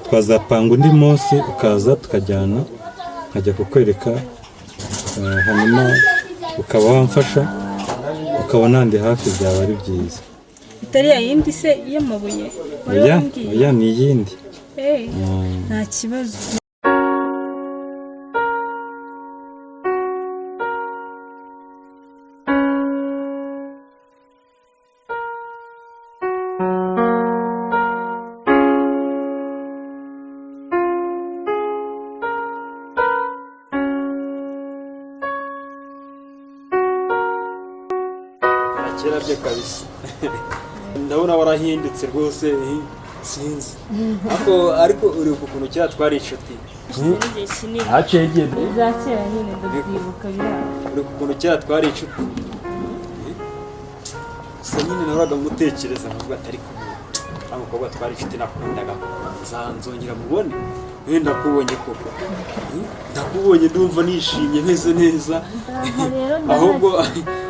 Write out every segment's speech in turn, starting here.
twazapanga undi munsi ukaza tukajyana nkajya kukwereka hanyuma ukaba wamfasha ukabona ndi hafi byaba ari byiza. Itari yindi se y'amabuye? Oya ni iyindi. Nta kibazo. Bye kabisa. Ndabona warahindutse rwose sinzi. Ariko uri ukuntu cyera twari inshuti. Haciye igihe bizakera nyine ndabyibuka biraba. Uri ukuntu cyera twari inshuti. Gusa nyine nahoraga ngutekereza nkavuga atari kumwe. Abakobwa twari inshuti nakundaga nzongera mubone. Ndakubonye koko. Ndakubonye ndumva nishimye meze neza.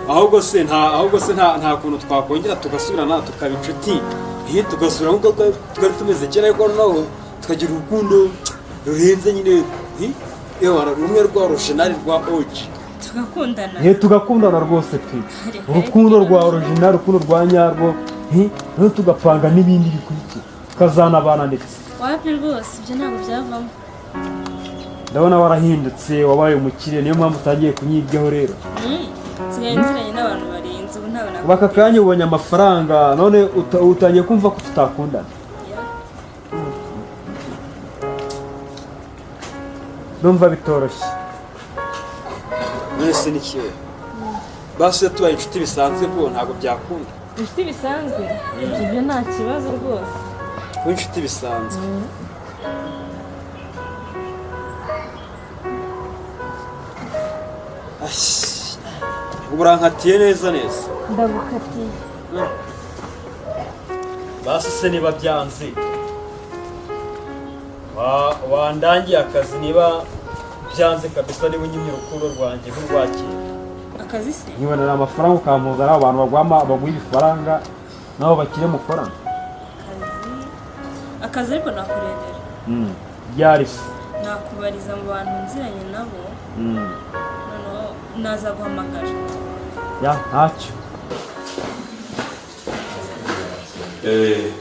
ahubwo se nta kuntu twakongera tugasubirana tukaba inshuti. Tugasubira nkuko twari tumeze kera ariko naho tukagira urukundo ruhenze nyine. Rumwe rwa original rwa OG. Tugakundana rwose pe. Urukundo rwa original, urukundo rwa nyarwo. No tugapanga n'ibindi bikurikira. Tukazana abana ndetse. Wapi rwose ibyo ntabwo byavamo. Ndabona warahindutse wabaye umukire niyo mpamvu utagiye kunyibyaho rero. Nziranye n'abantu barenze ubu ntabona. Baka kanya ubonye amafaranga none utangiye kumva ko tutakundana. Ndumva bitoroshye. Mwese ni kiwe. Basi tubaye inshuti bisanzwe ko ntabwo byakunda. Inshuti bisanzwe? Ibyo nta kibazo rwose. Inshuti bisanzwe. Uburankatiye neza. Ndagukatiye. Basi se niba byanze wandangiye akazi niba byanze kabisa niba unyimye urukundo rwanjye nk'urwakira. Akazi se? Nibonera amafaranga ukampuzana abantu baguha ibifaranga nabo bakire mukorana. Akazi ariko nakurebera. Byari se. Nakubariza mu bantu nziranye nabo. Noneho naza guhamagara. Ntacyo.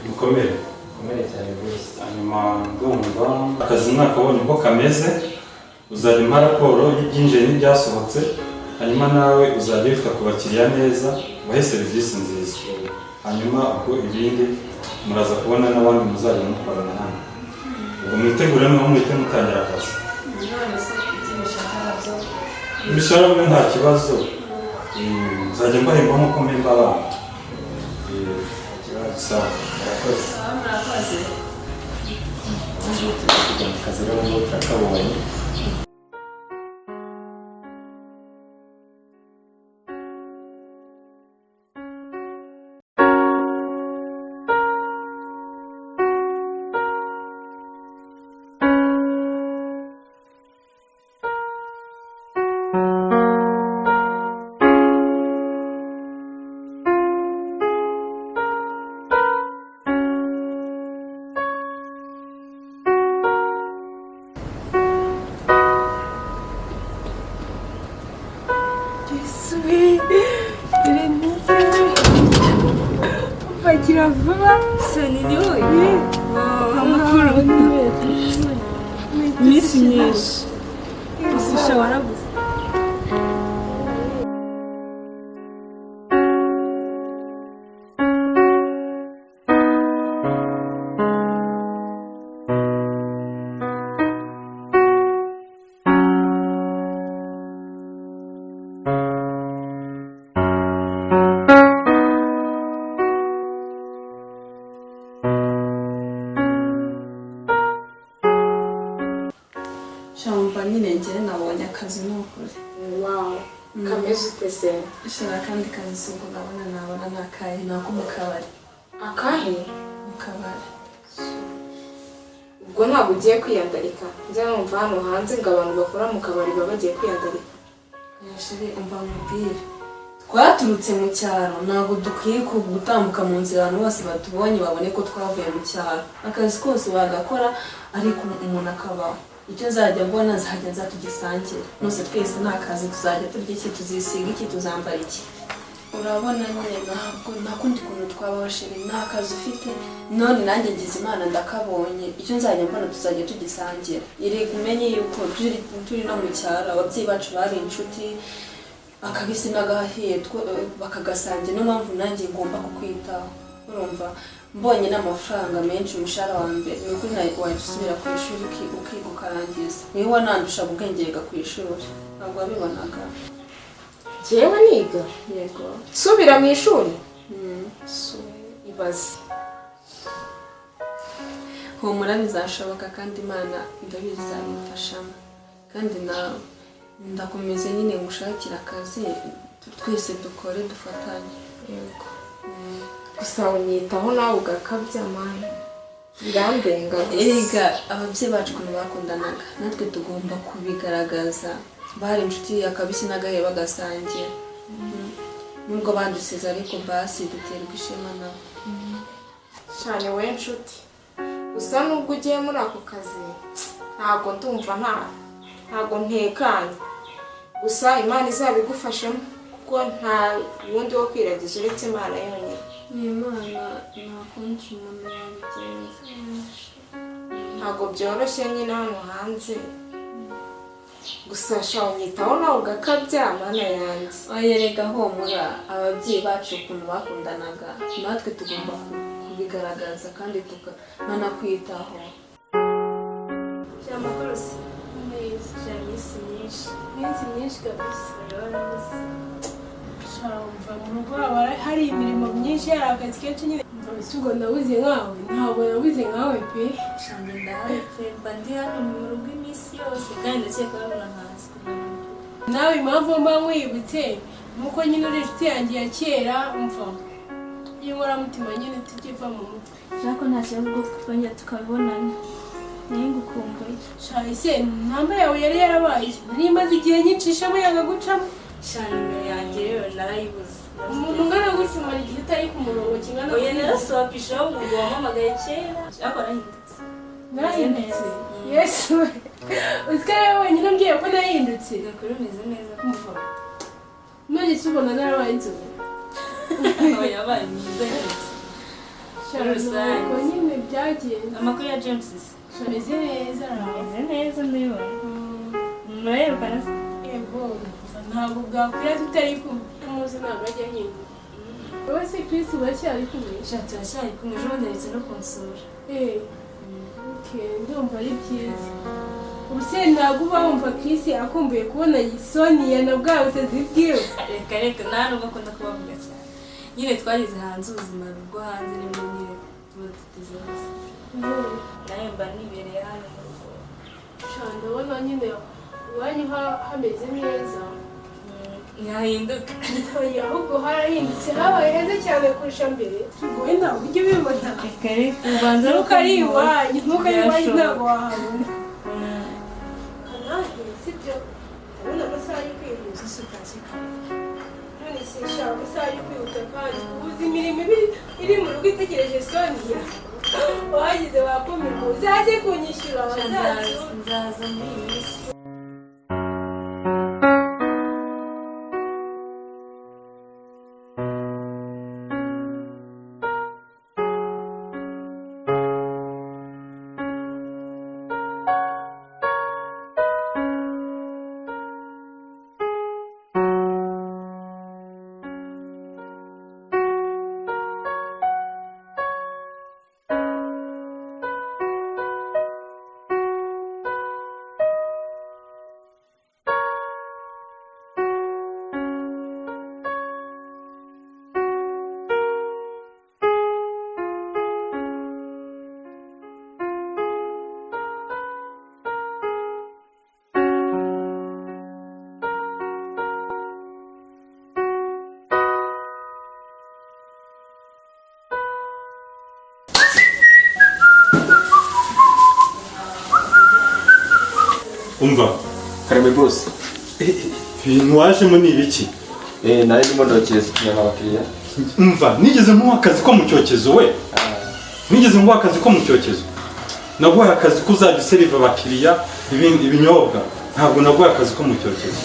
Mukomere cyane rwose. Hanyuma ndumva akazi mwakabonye uko kameze, uzajya umpa raporo y'ibyinjiye n'ibyasohotse, hanyuma nawe uzajya witwa ku bakiriya neza, ubahe serivisi nziza. Hanyuma ubwo ibindi muraza kubona n'abandi muzajya mukorana hano. Ubwo mwitegure noneho muhite mutangira akazi. Imishahara byo nta kibazo. Nzajya mbahemba nk'uko mpemba abana. Sawa. Murakoze. Akazi rero ngo turakabonye. Vuba sani ni wowe. Amakuru iminsi myinshi gusa ushobora gusa. Akazi n'ukuri. Wow. Kameze utese. Ishaka kandi kazi suko nabona nakaye nako mu kabari. Akahe? Mu kabari. Ubwo ntabwo ugiye kwiyandarika. Nze numva hano hanze ngo abantu bakora mu kabari baba bagiye kwiyandarika. Yashiri umva mubwire. twaturutse mu cyaro ntabwo dukwiye gutambuka mu nzira abantu bose batubonye babone ko twavuye mu cyaro. Akazi kose wagakora ariko umuntu akabaho. Icyo nzajya mbona nzajya nza tugisangira. Nose twese nta kazi tuzajya turya iki, tuzisiga iki, tuzambara iki. Urabona nyine ntabwo nta kundi kuntu twabaho sheri, nta kazi ufite none nanjye ngize Imana ndakabonye. Icyo nzajya mbona tuzajya tugisangira. Irega umenye yuko turi no mu cyaro, ababyeyi bacu bari inshuti, akabisi n'agahiye bakagasangira. Niyo mpamvu nanjye ngomba kukwitaho. Urumva mbonye n'amafaranga menshi umushahara wa mbere ni ukuri wahita usubira ku ishuri ukiga ukarangiza. Niwe wanandushaga ubwenge ku ishuri, ntabwo wabibonaga. Jewe niga? Yego. Subira mu ishuri? Ibaze. Humura bizashoboka kandi Imana ndabizi izabimfashamo. Kandi nawe ndakomeza nyine gushakira akazi, twese dukore dufatanye. Yego. Gusa unyitaho nawe ugakabya mani. Birandenga gusa. Erega ababyeyi bacu ukuntu bakundanaga natwe tugomba kubigaragaza. Bari inshuti akabisi n'agahe bagasangira. Nubwo badusize ariko basi duterwa ishema nabo. Cyane we nshuti. Gusa nubwo ugiye muri ako kazi ntabwo ndumva ntabwo ntekanye. Gusa Imana izabigufashamo kuko nta wundi wo kwiragiza uretse Imana yonyine. Imana nta kundi umuntu yabigenza. Ntabwo byoroshye nyine hano hanze. Gusa shaho unyitaho nawe ugakabya Mana yanjye. Oyerega humura ababyeyi bacu ukuntu bakundanaga natwe tugomba kubigaragaza kandi tukanakwitaho. Amakorosi neza iminsi myinshi kabisa. Shamva mu rugo hari imirimo myinshi, hari akazi kenshi nyine. Ubwo nabuze nkawe, ntabwo nabuze nkawe pe. Shange ndawe pe, mba ndi hano mu rugo iminsi yose kandi ndakeka babona nkazi. Nawe impamvu mba nkwibutse nuko nyine uri inshuti yanjye ya kera, umva y'inkoramutima nyine tukiva mu mutwe. Nako nta kibazo ubwo twongera tukabonana. Niyo ngukumbuye. Ese namba yawe yari yarabaye? Nari imaze igihe nyicishamo yanga gucamo. Shange yanjye rero narayibuze. Umuntu ungana gutya umara igihe utari ku murongo kingana. Oya naraswapishaho ngo wamamagaye kera. Ariko narahindutse. Narahindutse? Yesu. Usikare wenyine umbwiye ko nahindutse. Gakuru umeze neza. Umva. None se ubona narabaye inzobe? Oya yabaye myiza yose. Shange nyine byagenze. Amakuru ya James ameze neza. Ameze neza ndabibona. Murayirukana se? Yego. Ntabwo bwakwira tutari kumuzi ntabwo ajya ahinduka. Wowe se Chris uracyari kumwe? Turacyari kumwe, ejo bundi ndetse no kunsura. Ndumva ari byiza. Ubuse ntabwo uba wumva Chris akumbuye kubona Sonia na bwa busazi bwiwe? Reka nta nubwo akunda kubavuga cyane. Nyine twageze hanze ubuzima bwo hanze nibwo nyine tuba tuteze hose. Nawe mba nibereye hano mu rugo. Ndabona nyine iwanyu hameze neza. Ntihahinduka. Ahubwo harahindutse, habaye heza cyane kurusha mbere. Wowe ntabwo ujya ubibona. Ubanza nuko ari iwanyu, ntabwo wahabona. Kanahe sibyo? Ndabona amasaha yo kwihuza isuka kikaba. None se shaka amasaha yo kwihuta kandi ubuze imirimo iri mu rugo itegereje Sonia. Wagize wakumirwa uzaze kunyishyura abazaza. Nzaza muri iyi minsi. Umva Karame boss. ibintu wajemo ni ibiki? nari ndimo ndokeza ikinyama abakiriya. Umva nigeze muha akazi ko mu cyokezo we. Nigeze muha akazi ko mu cyokezo. Naguhaye akazi ko uzajya useriva abakiriya ibinyobwa. Ntabwo naguhaye akazi ko mu cyokezo.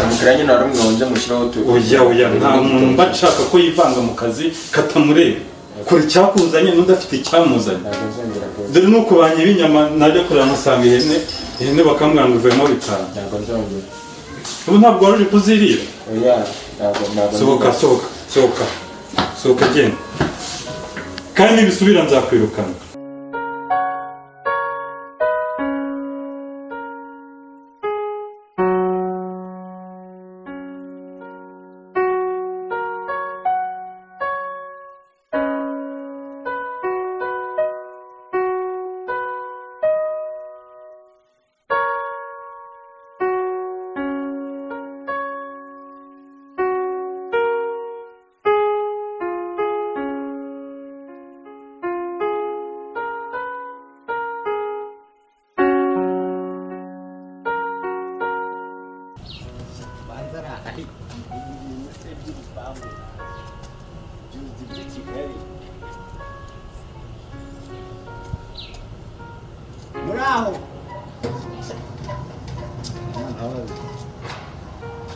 Umukiriya nyine waramwonje mushyiraho tu. Oya nta muntu mba nshaka ko yivanga mu kazi katamureba. Kora icyakuzanye n'udafite icyamuzanye. Dore nuko banyiba inyama najya kureba musanga ihene bakamwanga uvemo bitanu. Ubu ntabwo wari uri kuzirira. Sohoka genda. Kandi nibisubira nzakwirukana. Muraho.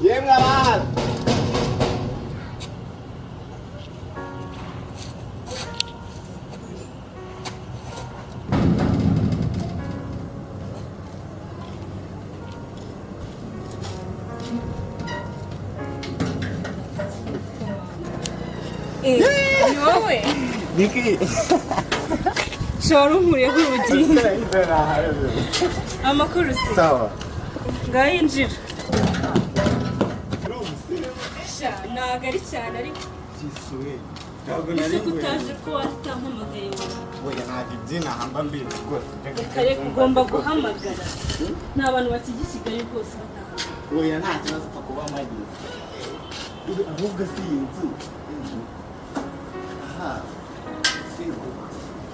Yemwe abana. Ni wowe? Niki. Shora unkuriyeho urugi. Amakuru se? Sawa. Ngaho injira. Sha ntabwo ari cyane ariko ese utaje ko watampamagaye wowe. Oya ntabwo ibyina hamba mbizi rwose. Kare ugomba guhamagara. Nta bantu bakijya i Kigali rwose bataha. Oya nta kibazo upfa kuba magize. Ahubwo si iyi nzu. Aha.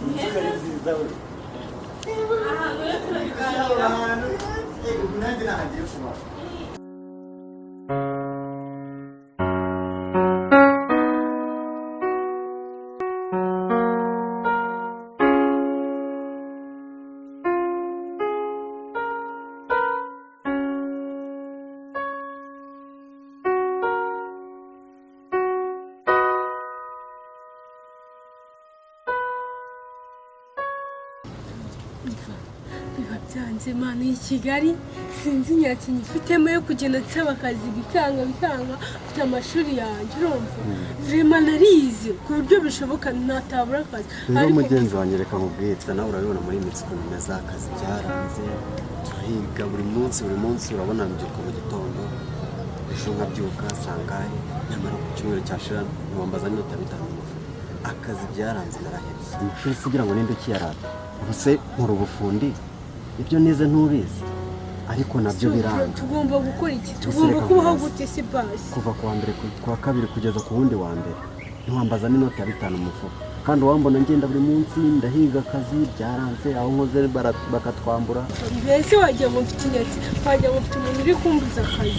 Inzu nziza we. Ahantu rero turabiganira. Ahantu nanjye nahagiye kuba. Biba byanze Imana y'i Kigali sinzi nyakinyi ifitemo yo kugenda nsaba akazi bikanga mfite amashuri yanjye urumva vrema narize ku buryo bishoboka natabura akazi rero mugenzi wanjye reka mubwitsa nawe urabibona muri iyi minsi ukuntu imeze akazi byaranze turahiga buri munsi urabona mbyuka mu gitondo ejo nkabyuka sangahe nyamara ku cyumweru cyashira ntiwambaza n'inota bitanu umufuka akazi byaranze narahebye amashuri se ugira ngo ninde ukiyarata ubuse nkora ubufundi ibyo nize ntubizi ariko nabyo biranga tugomba gukora iki tugomba kubaho gute se basi kuva ku wa mbere ku wa kabiri kugeza ku wundi wa mbere ntiwambaza n'inota ya bitanu umufuka kandi wambona ngenda buri munsi ndahiga akazi byaranze aho nkoze bakatwambura mbese wagira ngo mfite inyatsi wagira ngo mfite umuntu uri kumbuza akazi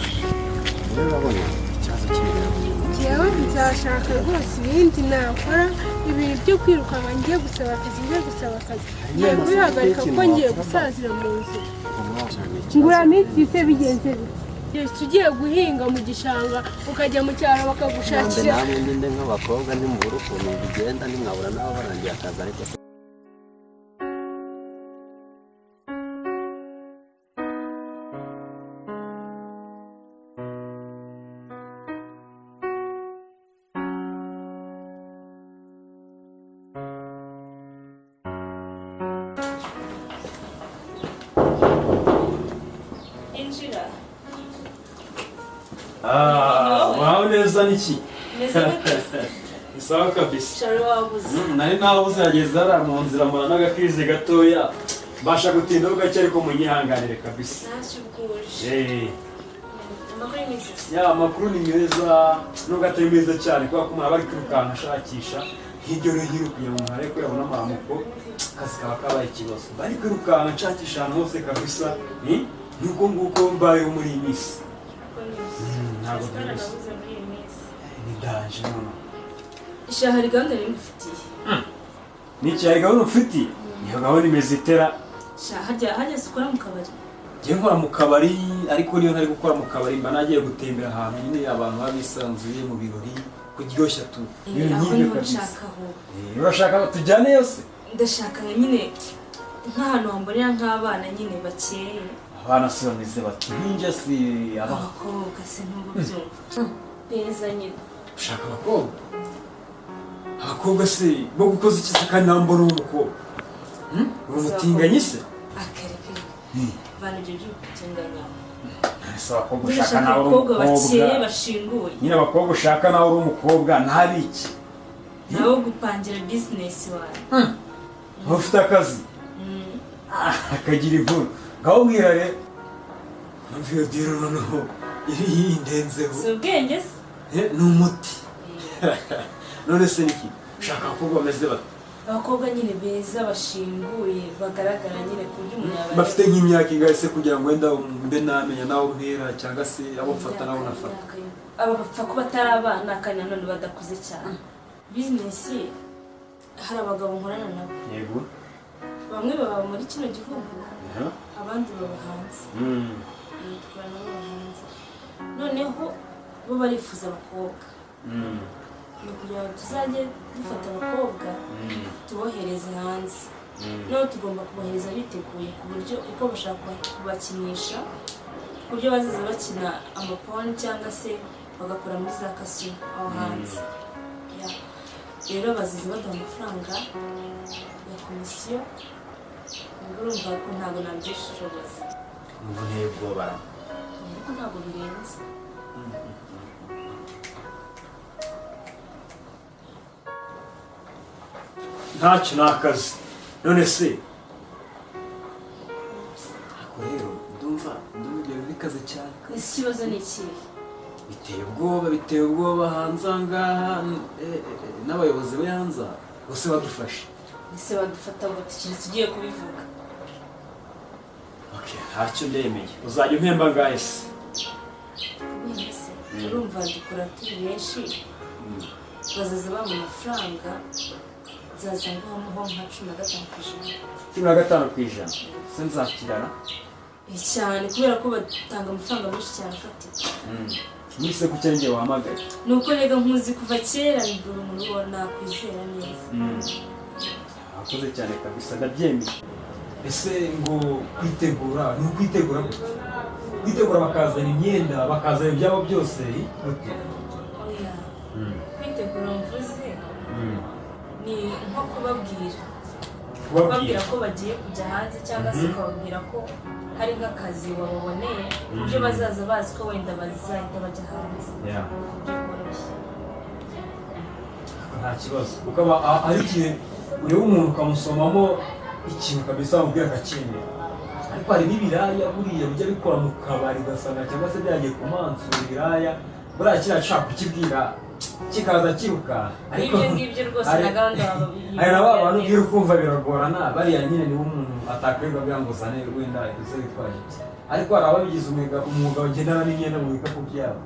rero urabona ikibazo kibera njyewe nzashaka rwose ibindi nakora ibintu byo kwirukanka ngiye gusaba akazi ngiye kubihagarika kuko ngiye gusazira mu nzu ngura minsi se bigenze bite ugiye guhinga mu gishanga ukajya mu cyaro bakagushakira namwe ndinde nk'abakobwa ntimubura ukuntu bigenda ntimwabura n'abo barangiye akazi ariko wawe neza niki Meze gute? isawa kabisa Shari wabuze. nari nabuze yageze hariya mu nzira mbona n'agakrize gatoya mbasha gutindaho gake ariko munyihanganire kabisa Ntacyo ubwuje. Amakuru ni meza. ya amakuru ni meza nubwo atari meza cyane kubera ko umuntu aba ari kwirukanka ashakisha hirya no hino kugira ngo umuntu arebe ko yabona amaramuko akazi kaba kabaye ikibazo bari kwirukanka nshakisha ahantu hose kabisa nuko nguko mbayeho muri iyi minsi ntabwo akazi byoroshye nabuze muri iyi minsi. ni danje none Isha hari gahunda rero ngufitiye. n'icyayi gahunda ufitiye niyo gahunda imeze itera Sha hajya ukora mu kabari. njye nkora mu kabari ariko niyo ntari gukora mu kabari mba nagiye gutembera ahantu nyine abantu baba bisanzuye mu birori kuryoshya tu ibintu Aho nk'ibyo niho kabisa nshakaho. urashaka tujyane yose Ndashaka nyine nk'ahantu wambonera nk'abana nyine bakeye. abana si bameze bati ninja si Abakobwa se ntububyumva. Neza nyine. ushaka abakobwa se bo gukoza iki se kandi nta mbona umukobwa uri umutinganyi se Akareke. Bana ibyo by'ugutinganya. ese abakobwa ushaka Ndashaka nawe uri abakobwa bakeye umukobwa bashinguye. nyine abakobwa ushaka nawe uri umukobwa ntabiki Nawe gupangira business wawe. ntuba ufite akazi akagira inkuru ngaho mbwira rero iyo diro noneho indenzeho Si ubwenge se? ni umuti none se niki ushaka abakobwa bameze bate Abakobwa nyine beza bashinguye bagaragara nyine ku buryo umuntu yaba bafite nk'imyaka ingahe se kugira ngo wenda mbe namenya nawe ntera cyangwa se abo mfata nawe unafata aba bapfa kuba atari abana kandi nanone badakuze cyane. Bizinesi hari abagabo nkorana nabo. yego Bamwe baba muri kino gihugu abandi baba hanze. Dukorana nabo hanze. Noneho bo barifuza abakobwa. Ni kugira ngo tuzajye dufata abakobwa tubohereze hanze. Noneho tugomba kubohereza biteguye ku buryo uko bashaka kubakinisha ku buryo bazaza bakina amaponi cyangwa se bagakora muri za kasino aho hanze. Rero bazize baduha amafaranga ya komisiyo ubwo urumva ko ntabwo nabyishoboza. ubu nteye ubwoba Ariko ntabwo birenze. ntacyo ni akazi none se ariko rero ndumva ibyo bikaze cyane Ese ikibazo ni ikihe? biteye ubwoba hanze aha ngaha n'abayobozi be hanze aha bose badufashe Ese badufata ngo tukiri tugiye kubivuga. ntacyo ndemeye uzajya umpemba ngahe se Kubera se urumva dukora turi benshi bazaza bampa amafaranga nzaza ngaho nka 15%. 15% se nzakirana Cyane kubera ko batanga amafaranga menshi cyane afatika. nise ku cyenge wahamagaye Ni uko rega nkuzi kuva kera mbura umuntu ubona kwizera neza. akoze cyane kabisa ndabyemeye ese ngo kwitegura ni ukwitegura kwitegura bakazana imyenda bakazana ibyabo byose Oya. Kwitegura mvuze ni nko kubabwira ko bagiye kujya hanze cyangwa se ukababwira ko hari nk'akazi wababoneye ku buryo bazaza bazi ko wenda bazahita bajya hanze. Byoroshye. nta kibazo kuko ari igihe ureba umuntu ukamusomamo ikintu kabisa wamubwira akacyemera ariko hari n'ibiraya buriya bijya bikora mu kabari ugasanga cyangwa se byagiye kumansura ibiraya buriya kiriya ashaka kukibwira kikaza kiruka ariko Ibyo ngibyo rwose na gahunda hari na ba bantu ubwira ukumva biragorana bariya nyine niwo umuntu atakwirwa kugira ngo uzane wenda izo bitwaje iki ariko hari ababigize umwuga bagendana n'imyenda mu bikapu byabo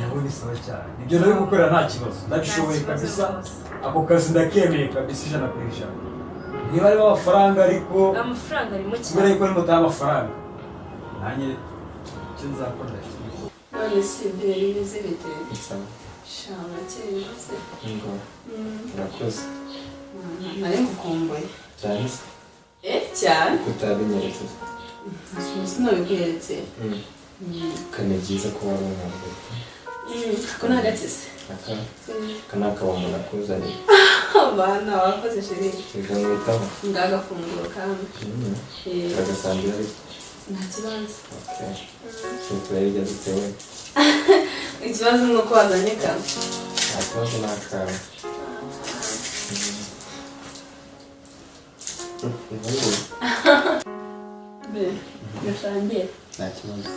nabo ni sawa cyane ibyo nawe gukorera nta kibazo ndabishoboye kabisa ako kazi ndakemeye kabisa 100%. niba harimo amafaranga ariko amafaranga arimo cyane kubera yuko nimutaha amafaranga nanjye icyo nzakora ndakimeze. none si ibyo bimeze bite shana kera se urakoze nari ngukumbuye cyane cyane kutabinyeretse sinabiguheretse kane byiza ko wari umwambaro ko nagakize aka kanakabamo nakuzaniye abana wakoze sheri reka mwitaho ndagafunguro kandi turagasangira ariko nta kibazo nuko yari yadutsewe ikibazo ni uko wazanye kane nta kibazo ni akawe gashangiye nta kibazo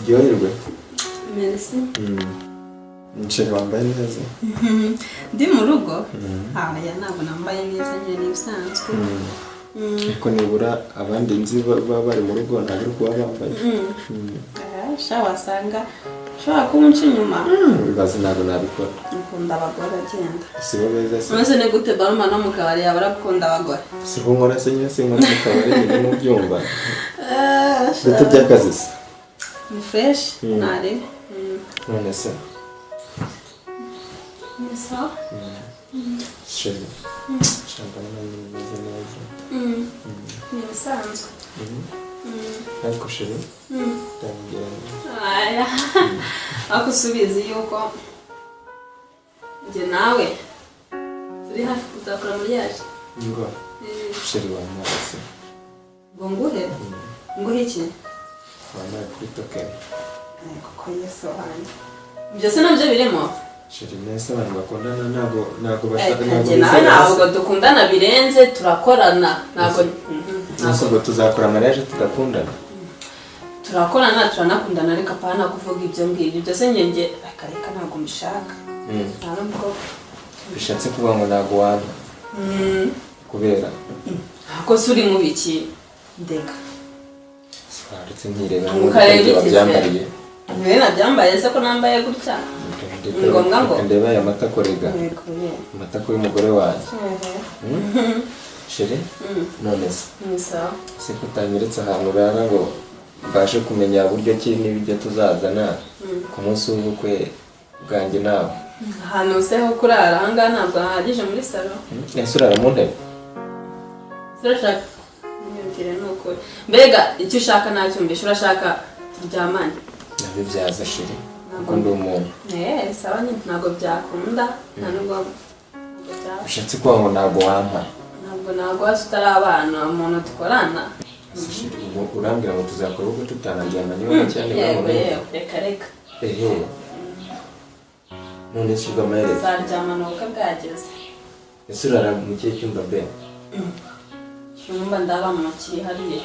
uryoherwe merci umuceri wambaye neza ndi mu rugo aya ntabwo nambaye neza nyine n'ibisanzwe ariko nibura abandi nzi baba bari mu rugo ntabwo uri kuba bambaye sha wasanga ushobora kuba unca inyuma bibaza ntabwo nabikora ukunda abagore agenda si bo beza se maze ni gute baruma no mu kabari yaba arakunda abagore si bo nkora se nyine sinkora mu kabari nyine mu byumba bito by'akazi se ni fresh nari none se ni sawa sheri shampanye nayo imeze neza ni bisanzwe ariko sheri ndamubwira aya ako usubizi yuko njye nawe turi hafi kuzakora muri yaje ngo sheri wamara se ngo nguhe nguhe iki wamara kuri tokeni kuko yesu wanjye ibyo se nabyo birimo sheri nese abantu bakundana ntabwo bashaka njye nawe ntabwo dukundana birenze turakorana ntabwo ntabwo tuzakora mariage tudakundana turakorana turanakundana ariko apana kuvuga ibyo ngibyo byose njye reka ntabwo mbishaka nta nubwo bishatse kuvuga ngo ntabwo wampa kubera ntabwo se uri mu biki ndeka ndetse nkireba ukareba wabyambariye niwe nabyambaye se ko nambaye gutya ni ngombwa ngo ndeba aya matako rega amatako y'umugore wanjye sheri none se ni sawa se ko utanyeretse ahantu urara ngo mbashe kumenya buryo ki n'ibyo tuzazana ku munsi w'ubukwe bwanjye nawe ahantu se ho kurara ahangaha ntabwo hahagije muri salo ese urara mu ntebe turashaka imyumvire ni ukuri mbega icyo ushaka ntacyumvisha urashaka turyamane nabibyaza sheri kuko ndi umuntu sawa nyine ntabwo byakunda nta nubwo bishatse kuvuga ngo ntabwo wampa ntabwo wasi utari abana umuntu dukorana urambwira ngo tuzakora ubwo tutanajyana niba cyane yego reka ehe none se ubwo amaherezo tuzaryamana ubukwe bwageze ese urara mu kihe cyumba be cyumba ndaba mu kihariye